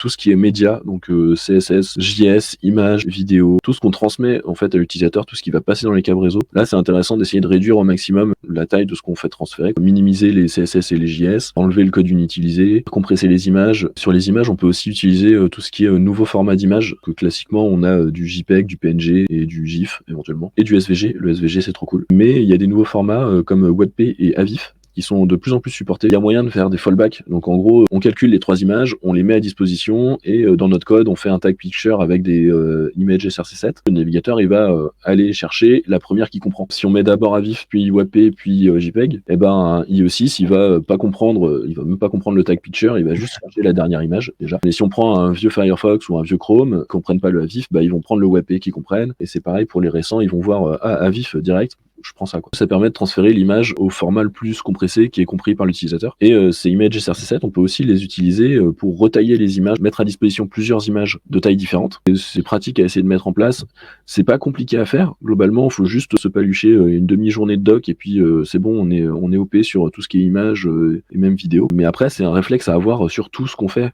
tout ce qui est média, donc CSS, JS, images, vidéos, tout ce qu'on transmet en fait à l'utilisateur, tout ce qui va passer dans les câbles réseau. Là, c'est intéressant d'essayer de réduire au maximum la taille de ce qu'on fait transférer, minimiser les CSS et les JS, enlever le code inutilisé, compresser les images. Sur les images, on peut aussi utiliser tout ce qui est nouveau format d'image, que classiquement on a du JPEG, du PNG et du GIF éventuellement, et du SVG. Le SVG, c'est trop cool. Mais il y a des nouveaux formats comme WebP et AVIF qui sont de plus en plus supportés. Il y a moyen de faire des fallbacks. Donc en gros, on calcule les 3 images, on les met à disposition et dans notre code, on fait un tag picture avec des images src7. Le navigateur, il va aller chercher la première qu'il comprend. Si on met d'abord AVIF, puis WebP, puis JPEG, et ben IE6, il va pas comprendre, il va même pas comprendre le tag picture, il va juste chercher la dernière image déjà. Mais si on prend un vieux Firefox ou un vieux Chrome, qui comprennent pas le AVIF, bah ils vont prendre le WebP qui comprennent. Et c'est pareil pour les récents, ils vont voir AVIF direct. Je prends ça, quoi. Ça permet de transférer l'image au format le plus compressé qui est compris par l'utilisateur. Et ces images src7, on peut aussi les utiliser pour retailler les images, mettre à disposition plusieurs images de tailles différentes. Et c'est pratique à essayer de mettre en place. C'est pas compliqué à faire. Globalement, il faut juste se palucher une demi-journée de doc et puis c'est bon, on est OP sur tout ce qui est images et même vidéo. Mais après, c'est un réflexe à avoir sur tout ce qu'on fait.